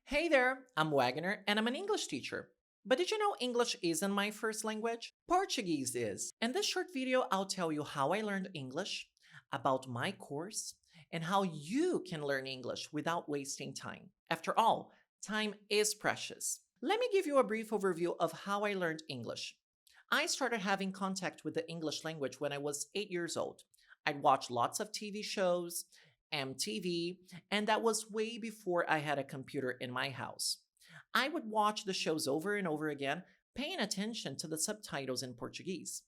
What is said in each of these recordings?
Hey there, I'm Wagner and I'm an English teacher. But did you know English isn't my first language? Portuguese is. In this short video, I'll tell you how I learned English, about my course, and how you can learn English without wasting time. After all, time is precious. Let me give you a brief overview of how I learned English. I started having contact with the English language when I was 8 years old. I'd watch lots of TV shows, MTV, and that was way before I had a computer in my house. I would watch the shows over and over again, paying attention to the subtitles in Portuguese.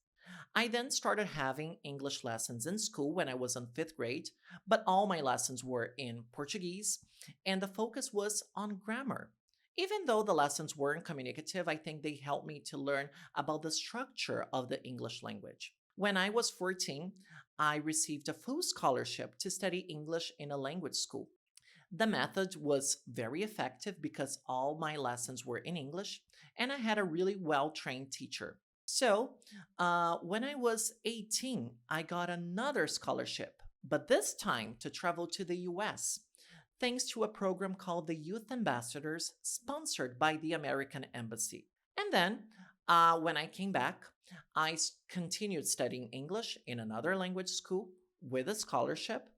I then started having English lessons in school when I was in fifth grade, but all my lessons were in Portuguese, and the focus was on grammar. Even though the lessons weren't communicative, I think they helped me to learn about the structure of the English language. When I was 14, I received a full scholarship to study English in a language school. The method was very effective because all my lessons were in English and I had a really well trained teacher. When I was 18, I got another scholarship, but this time to travel to the US, thanks to a program called the Youth Ambassadors, sponsored by the American Embassy. And then, when I came back, continued studying English in another language school with a scholarship.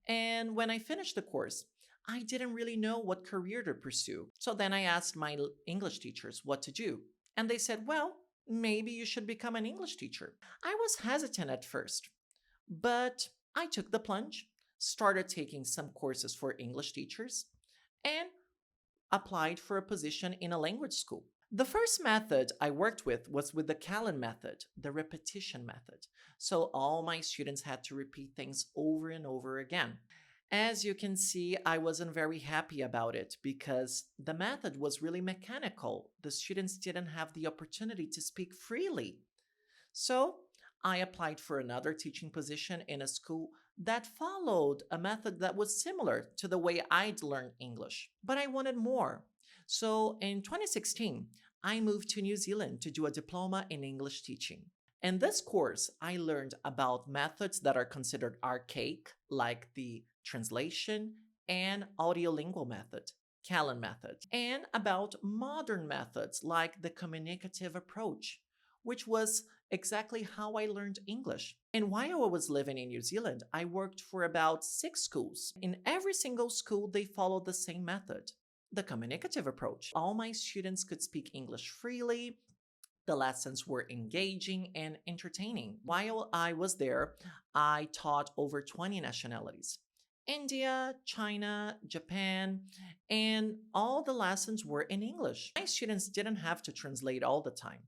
And when I finished the course, I didn't really know what career to pursue. So then I asked my English teachers what to do. And they said, well, maybe you should become an English teacher. I was hesitant at first, but I took the plunge, started taking some courses for English teachers, and applied for a position in a language school. The first method I worked with was with the Callan method, the repetition method. So all my students had to repeat things over and over again. As you can see, I wasn't very happy about it because the method was really mechanical. The students didn't have the opportunity to speak freely. So I applied for another teaching position in a school that followed a method that was similar to the way I'd learned English, but I wanted more. So in 2016, I moved to New Zealand to do a diploma in English teaching. In this course, I learned about methods that are considered archaic, like the translation and audiolingual method, Callan method, and about modern methods like the communicative approach, which was exactly how I learned English. And while I was living in New Zealand, I worked for about 6 schools. In every single school, they followed the same method, the communicative approach. All my students could speak English freely. The lessons were engaging and entertaining. While I was there, I taught over 20 nationalities. India, China, Japan, and all the lessons were in English. My students didn't have to translate all the time.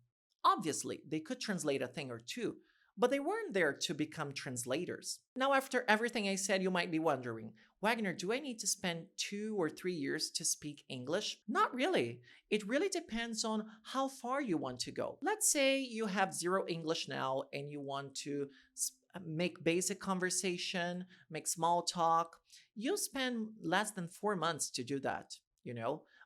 Obviously, they could translate a thing or two, but they weren't there to become translators. Now, after everything I said, you might be wondering, Wagner, do I need to spend 2 or 3 years to speak English? Not really. It really depends on how far you want to go. Let's say you have zero English now and you want to make basic conversation, make small talk. You'll spend less than 4 months to do that,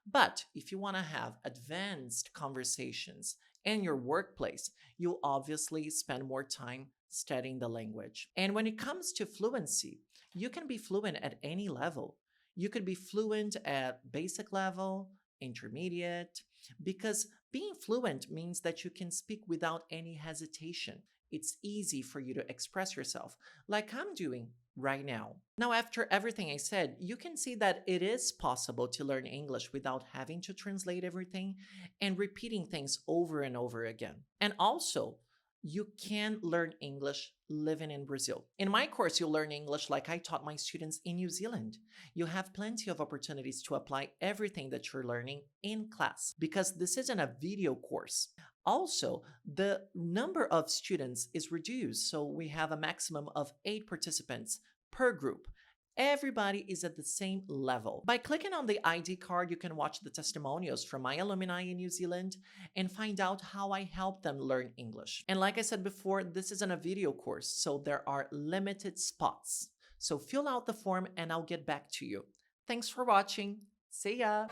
But if you want to have advanced conversations in your workplace, you'll obviously spend more time studying the language. And when it comes to fluency, you can be fluent at any level. You could be fluent at basic level, intermediate, because being fluent means that you can speak without any hesitation. It's easy for you to express yourself, like I'm doing right now. Now, after everything I said, you can see that it is possible to learn English without having to translate everything and repeating things over and over again. And also, you can learn English living in Brazil. In my course, you'll learn English like I taught my students in New Zealand. You have plenty of opportunities to apply everything that you're learning in class because this isn't a video course. Also, the number of students is reduced, so we have a maximum of 8 participants per group. Everybody is at the same level. By clicking on the ID card, you can watch the testimonials from my alumni in New Zealand and find out how I helped them learn English. And like I said before, this isn't a video course, so there are limited spots. So fill out the form and I'll get back to you. Thanks for watching. See ya!